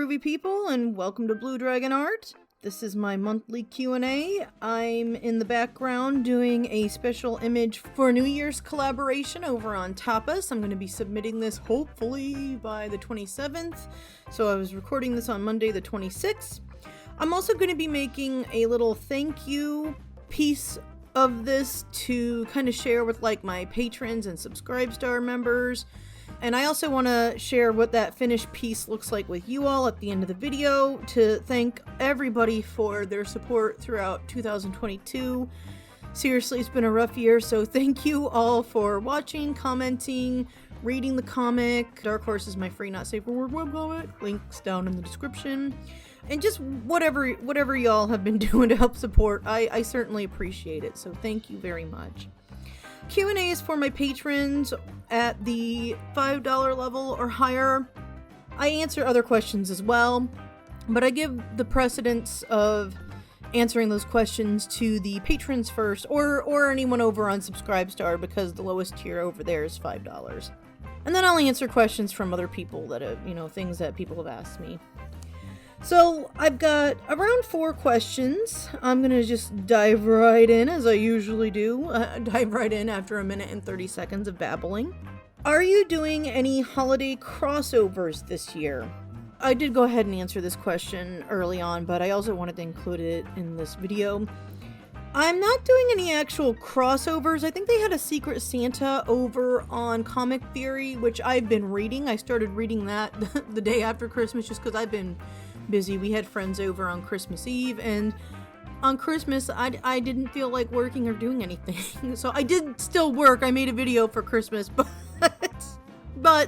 groovy people, and welcome to Blue Dragon Art. This is my monthly Q&A. I'm in the background doing a special image for New Year's collaboration over on Tapas. I'm going to be submitting this hopefully by the 27th, so I was recording this on Monday the 26th. I'm also going to be making a little thank you piece of this to kind of share with like my patrons and Subscribe Star members. And I also want to share what that finished piece looks like with you all at the end of the video to thank everybody for their support throughout 2022. Seriously, it's been a rough year, so thank you all for watching, commenting, reading the comic. Dark Horse is my free not safe for work webcomic. Links down in the description. And just whatever y'all have been doing to help support, I certainly appreciate it, so thank you very much. Q&A is for my patrons at the $5 level or higher. I answer other questions as well, but I give the precedence of answering those questions to the patrons first, or anyone over on Subscribe Star, because the lowest tier over there is $5. And then I'll answer questions from other people that have, things that people have asked me. So I've got around 4 questions. I'm going to just dive right in as I usually do. Dive right in after a minute and 30 seconds of babbling. Are you doing any holiday crossovers this year? I did go ahead and answer this question early on, but I also wanted to include it in this video. I'm not doing any actual crossovers. I think they had a Secret Santa over on Comic Theory, which I've been reading. I started reading that the day after Christmas just because I've been busy. We had friends over on Christmas Eve, and on Christmas I didn't feel like working or doing anything. So I did still work. I made a video for Christmas, but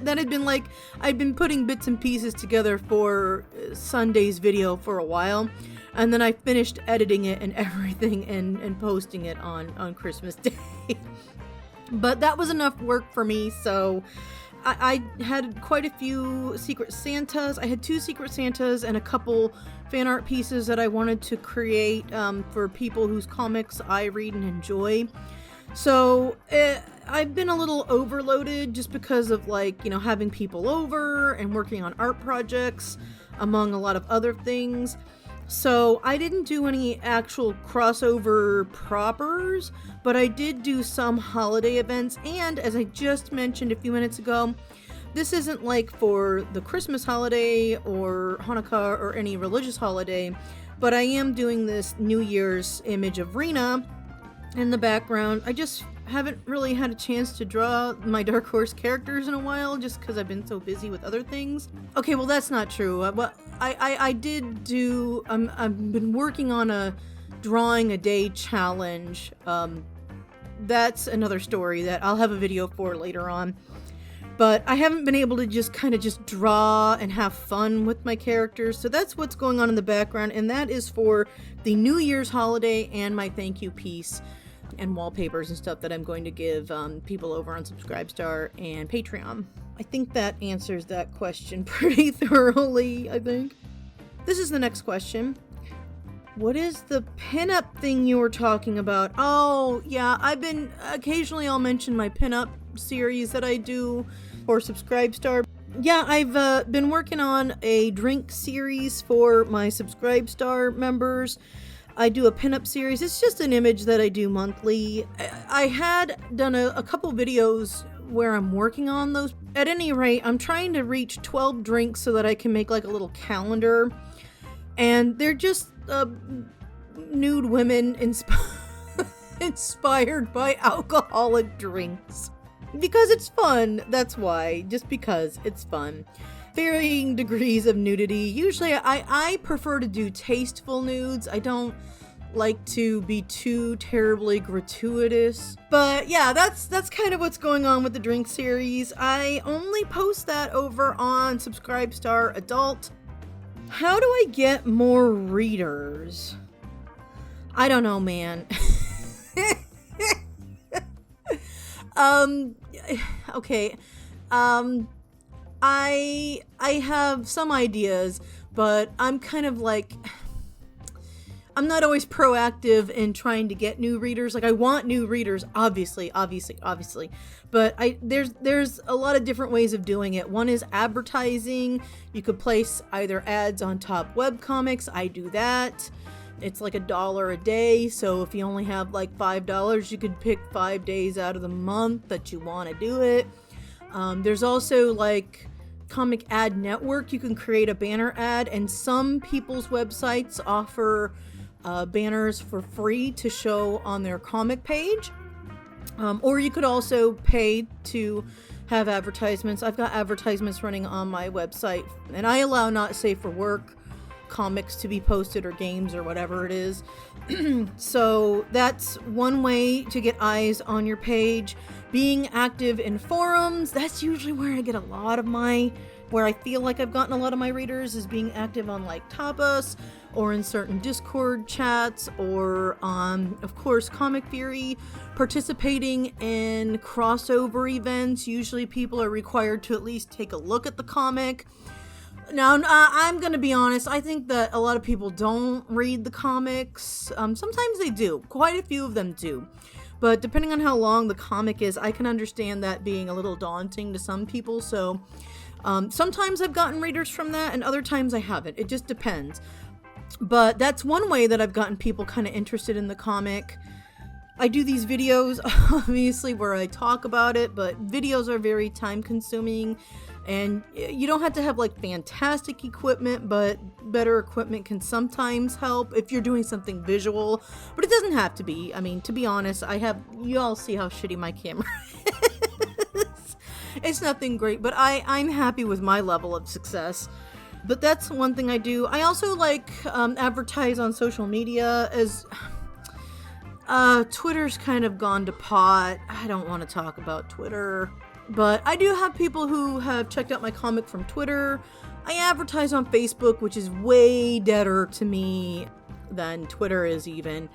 that had been like, I'd been putting bits and pieces together for Sunday's video for a while, and then I finished editing it and everything and posting it on Christmas Day. But that was enough work for me, so I had quite a few Secret Santas. I had 2 Secret Santas and a couple fan art pieces that I wanted to create for people whose comics I read and enjoy. So I've been a little overloaded just because of having people over and working on art projects, among a lot of other things. So I didn't do any actual crossover propers, but I did do some holiday events, and as I just mentioned a few minutes ago, this isn't like for the Christmas holiday or Hanukkah or any religious holiday, but I am doing this New Year's image of Rena in the background. I just haven't really had a chance to draw my Dark Horse characters in a while, just because I've been so busy with other things. Okay, well that's not true. I did do, I've been working on a drawing a day challenge. That's another story that I'll have a video for later on. But I haven't been able to just draw and have fun with my characters. So that's what's going on in the background, and that is for the New Year's holiday and my thank you piece and wallpapers and stuff that I'm going to give people over on Subscribe Star and Patreon. I think that answers that question pretty thoroughly, I think. This is the next question. What is the pinup thing you were talking about? Oh, yeah, occasionally I'll mention my pinup series that I do for Subscribe Star. Yeah, I've been working on a drink series for my Subscribe Star members. I do a pinup series. It's just an image that I do monthly. I had done a couple videos where I'm working on those. At any rate, I'm trying to reach 12 drinks so that I can make like a little calendar. And they're just nude women inspired by alcoholic drinks. Because it's fun, that's why. Just because it's fun. Varying degrees of nudity. Usually I prefer to do tasteful nudes. I don't like to be too terribly gratuitous. But yeah, that's kind of what's going on with the drink series. I only post that over on Subscribe Star Adult. How do I get more readers? I don't know, man. Okay. I have some ideas, but I'm kind of like, I'm not always proactive in trying to get new readers. Like, I want new readers, obviously, but there's a lot of different ways of doing it. One is advertising. You could place either ads on top webcomics. I do that. It's like $1 a day, so if you only have like $5, you could pick 5 days out of the month that you want to do it. There's also like Comic Ad Network. You can create a banner ad, and some people's websites offer banners for free to show on their comic page. Or you could also pay to have advertisements. I've got advertisements running on my website, and I allow not safe for work comics to be posted, or games, or whatever it is. So that's one way to get eyes on your page. Being active in forums, that's usually where I get a lot of where I feel like I've gotten a lot of my readers, is being active on like Tapas, or in certain Discord chats, or on, of course, Comic Fury. Participating in crossover events, usually people are required to at least take a look at the comic. Now, I'm going to be honest, I think that a lot of people don't read the comics. Sometimes they do. Quite a few of them do. But depending on how long the comic is, I can understand that being a little daunting to some people. So sometimes I've gotten readers from that, and other times I haven't. It just depends. But that's one way that I've gotten people kind of interested in the comic. I do these videos, obviously, where I talk about it, but videos are very time consuming. And you don't have to have like fantastic equipment, but better equipment can sometimes help if you're doing something visual, but it doesn't have to be. I mean, to be honest, you all see how shitty my camera is. It's nothing great, but I'm happy with my level of success. But that's one thing I do. I also like advertise on social media, as Twitter's kind of gone to pot. I don't want to talk about Twitter. But I do have people who have checked out my comic from Twitter. I advertise on Facebook, which is way deader to me than Twitter is even.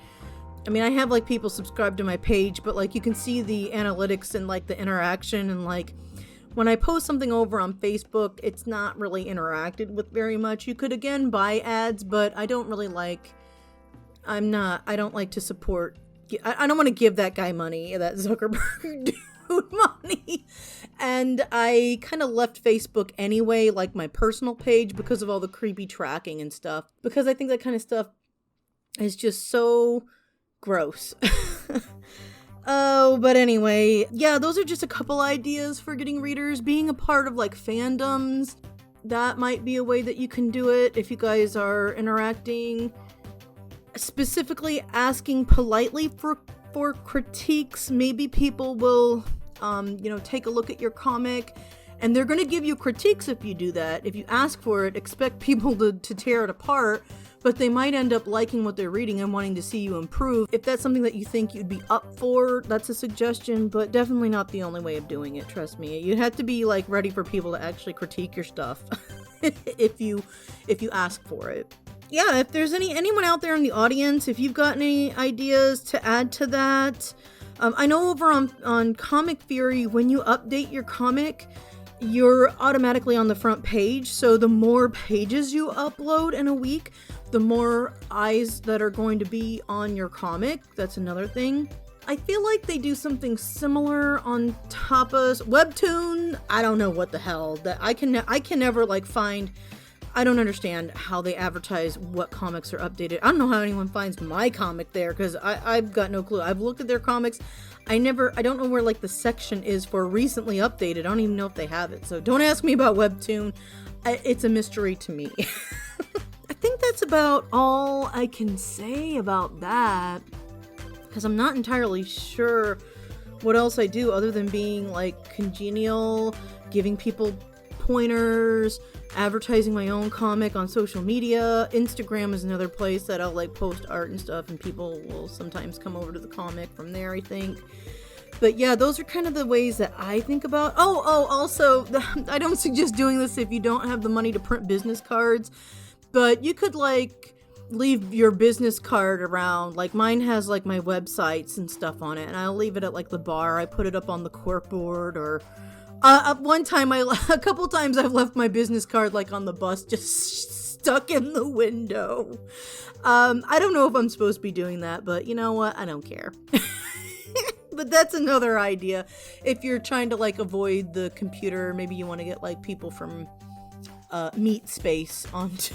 I mean, I have like people subscribe to my page, but like you can see the analytics and like the interaction, and like when I post something over on Facebook, it's not really interacted with very much. You could again buy ads, but I don't really like, I don't like to support, I don't want to give that guy money, that Zuckerberg money. And I kind of left Facebook anyway, like my personal page, because of all the creepy tracking and stuff, because I think that kind of stuff is just so gross. Oh, but anyway, yeah, those are just a couple ideas for getting readers. Being a part of like fandoms, that might be a way that you can do it if you guys are interacting. Specifically asking politely for critiques. Maybe people will take a look at your comic, and they're going to give you critiques if you do that. If you ask for it, expect people to tear it apart, but they might end up liking what they're reading and wanting to see you improve. If that's something that you think you'd be up for, that's a suggestion, but definitely not the only way of doing it, trust me. You have to be like ready for people to actually critique your stuff if you ask for it. Yeah, if there's anyone out there in the audience, if you've got any ideas to add to that. I know over on Comic Fury, when you update your comic, you're automatically on the front page. So the more pages you upload in a week, the more eyes that are going to be on your comic. That's another thing. I feel like they do something similar on Tapas. Webtoon, I don't know what the hell. That I can never like find. I don't understand how they advertise what comics are updated. I don't know how anyone finds my comic there, because I've got no clue. I've looked at their comics. I don't know where like the section is for recently updated. I don't even know if they have it. So don't ask me about Webtoon. It's a mystery to me. I think that's about all I can say about that, because I'm not entirely sure what else I do other than being like congenial, giving people pointers, advertising my own comic on social media. Instagram is another place that I'll like post art and stuff, and people will sometimes come over to the comic from there, I think. But yeah, those are kind of the ways that I think about. Also, I don't suggest doing this if you don't have the money to print business cards, but you could like leave your business card around. Like mine has like my websites and stuff on it, and I'll leave it at like the bar. I put it up on the corkboard, or a couple times I've left my business card like on the bus, just stuck in the window. I don't know if I'm supposed to be doing that, but you know what? I don't care. But that's another idea. If you're trying to like avoid the computer, maybe you want to get like people from Meat Space onto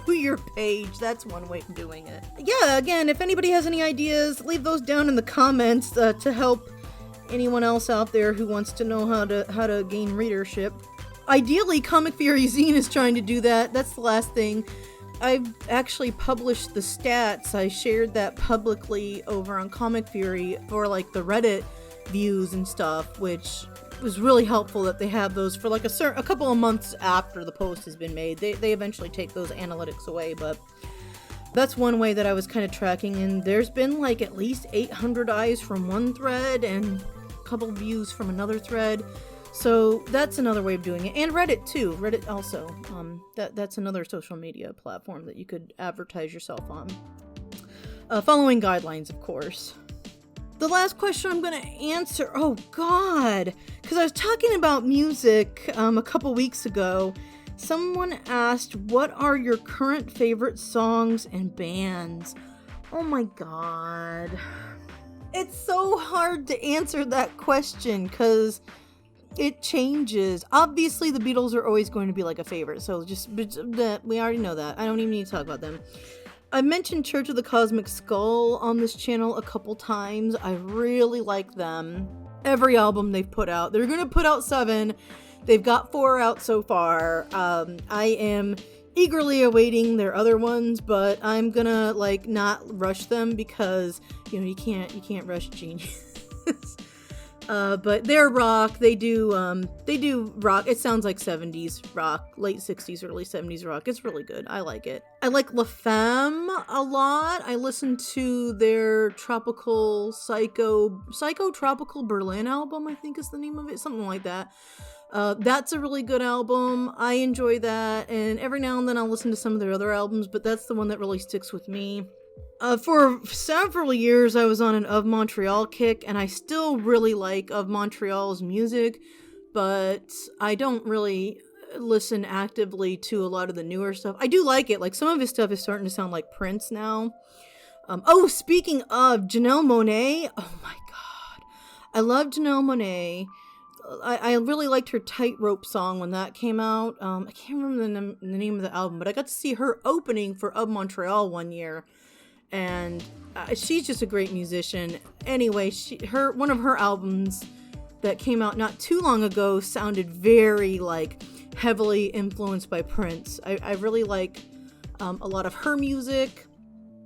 your page. That's one way of doing it. Yeah, again, if anybody has any ideas, leave those down in the comments to help anyone else out there who wants to know how to gain readership. Ideally, Comic Fury Zine is trying to do that. That's the last thing. I've actually published the stats. I shared that publicly over on Comic Fury for like the Reddit views and stuff, which was really helpful that they have those for like a couple of months after the post has been made. They eventually take those analytics away, but that's one way that I was kind of tracking, and there's been like at least 800 eyes from one thread and a couple views from another thread. So that's another way of doing it. And Reddit too. Reddit also. That's another social media platform that you could advertise yourself on. Following guidelines, of course. The last question I'm going to answer, oh god, because I was talking about music a couple weeks ago. Someone asked, what are your current favorite songs and bands? Oh my god. It's so hard to answer that question because it changes. Obviously, the Beatles are always going to be like a favorite, so we already know that. I don't even need to talk about them. I mentioned Church of the Cosmic Skull on this channel a couple times. I really like them. Every album they've put out. They're going to put out 7. They've got 4 out so far. I am eagerly awaiting their other ones, but I'm gonna like not rush them because you can't rush genius. But they're rock. They do rock. It sounds like 70s rock, late 60s, early 70s rock. It's really good. I like it. I like La Femme a lot. I listened to their Psychotropical Berlin album, I think is the name of it. Something like that. That's a really good album. I enjoy that. And every now and then I'll listen to some of their other albums, but that's the one that really sticks with me. For several years, I was on an Of Montreal kick, and I still really like Of Montreal's music, but I don't really listen actively to a lot of the newer stuff. I do like it. Like, some of his stuff is starting to sound like Prince now. Speaking of Janelle Monáe, oh my god. I love Janelle Monáe. I really liked her Tightrope song when that came out. I can't remember the name of the album, but I got to see her opening for Of Montreal one year. And she's just a great musician. Anyway, one of her albums that came out not too long ago sounded very like heavily influenced by Prince. I really like a lot of her music.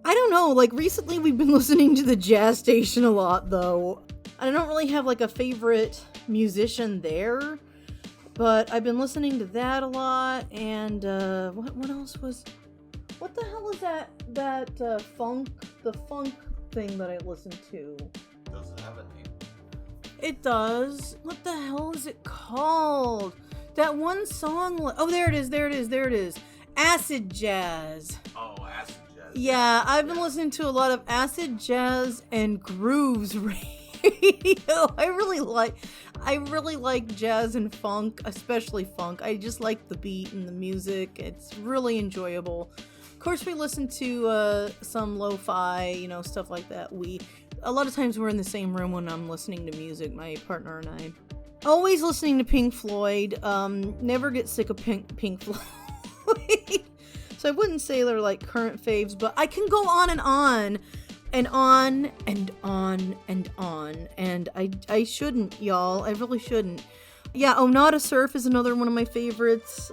I don't know, like recently we've been listening to the Jazz Station a lot though. I don't really have like a favorite musician there, but I've been listening to that a lot. And what else was... What the hell is that the funk thing that I listened to? Does it have a name? It does. What the hell is it called? That one song... Oh, there it is. Acid Jazz. Oh, Acid Jazz. Yeah, I've been listening to a lot of Acid Jazz and Grooves radio. I really like jazz and funk, especially funk. I just like the beat and the music. It's really enjoyable. Of course, we listen to some lo-fi, stuff like that. A lot of times we're in the same room when I'm listening to music, my partner and I. Always listening to Pink Floyd. Never get sick of Pink Floyd. So I wouldn't say they're like current faves, but I can go on and on and on and on and on. And I shouldn't, y'all. I really shouldn't. Yeah, Not a Surf is another one of my favorites.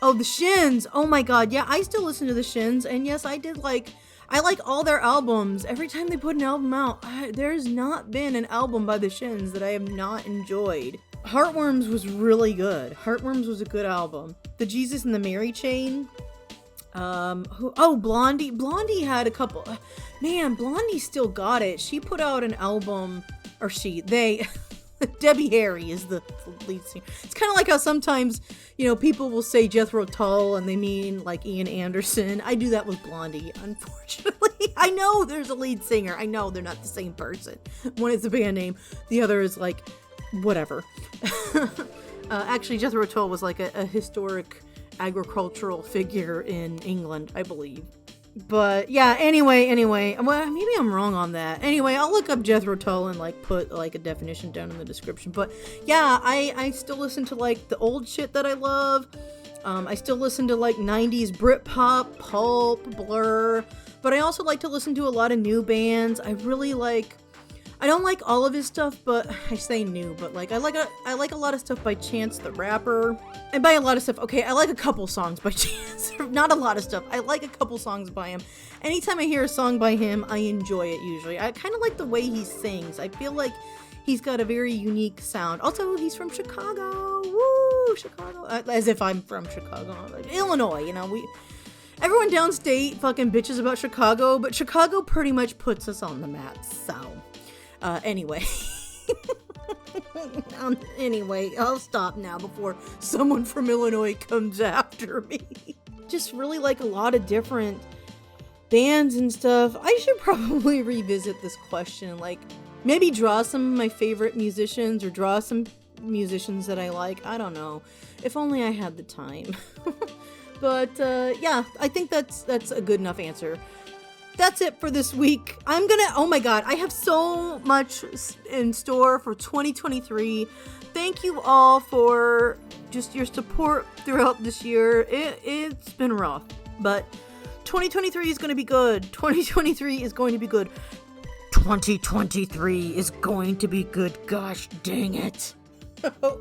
Oh, the Shins. Oh my god. Yeah, I still listen to the Shins. And yes, I like all their albums. Every time they put an album out, there's not been an album by the Shins that I have not enjoyed. Heartworms was really good. Heartworms was a good album. The Jesus and the Mary Chain. Blondie. Blondie had a couple. Man, Blondie still got it. She put out an album, or they... Debbie Harry is the lead singer. It's kind of like how sometimes, people will say Jethro Tull and they mean like Ian Anderson. I do that with Blondie, unfortunately. I know there's a lead singer. I know they're not the same person. One is a band name. The other is like, whatever. Actually, Jethro Tull was like a historic agricultural figure in England, I believe. But yeah, anyway, well, maybe I'm wrong on that. Anyway, I'll look up Jethro Tull and like put like a definition down in the description. But yeah, I still listen to like the old shit that I love. I still listen to like 90s Britpop, Pulp, Blur, but I also like to listen to a lot of new bands. I don't like all of his stuff, but I say new, but like I like a lot of stuff by Chance the Rapper. And by a lot of stuff, okay, I like a couple songs by Chance. Not a lot of stuff. I like a couple songs by him. Anytime I hear a song by him, I enjoy it usually. I kind of like the way he sings. I feel like he's got a very unique sound. Also, he's from Chicago. Woo, Chicago. As if I'm from Chicago. Like, Illinois, you know, everyone downstate fucking bitches about Chicago, but Chicago pretty much puts us on the map, so... Anyway. Anyway, I'll stop now before someone from Illinois comes after me. Just really like a lot of different bands and stuff. I should probably revisit this question, like maybe draw some of my favorite musicians or draw some musicians that I like. I don't know. If only I had the time. But yeah, I think that's a good enough answer. That's it for this week. Oh my god, I have so much in store for 2023. Thank you all for just your support throughout this year. It's been rough, but 2023 is going to be good. 2023 is going to be good. 2023 is going to be good. Gosh dang it.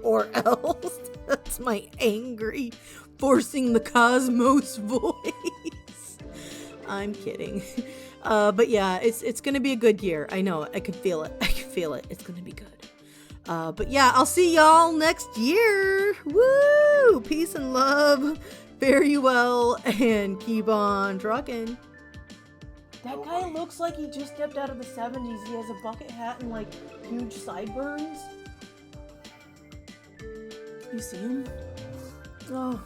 Or else. That's my angry, forcing the cosmos voice. I'm kidding. But yeah, it's gonna be a good year. I know it. I can feel it. It's gonna be good. But yeah, I'll see y'all next year. Woo! Peace and love. Fare you well and keep on trucking. That guy looks like he just stepped out of the 70s. He has a bucket hat and like huge sideburns. You see him? Oh,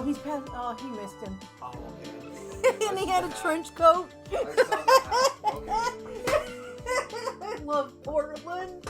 he's past. Oh, he missed him. Oh, okay. And he had a trench coat. I saw that. Okay. I love Portland.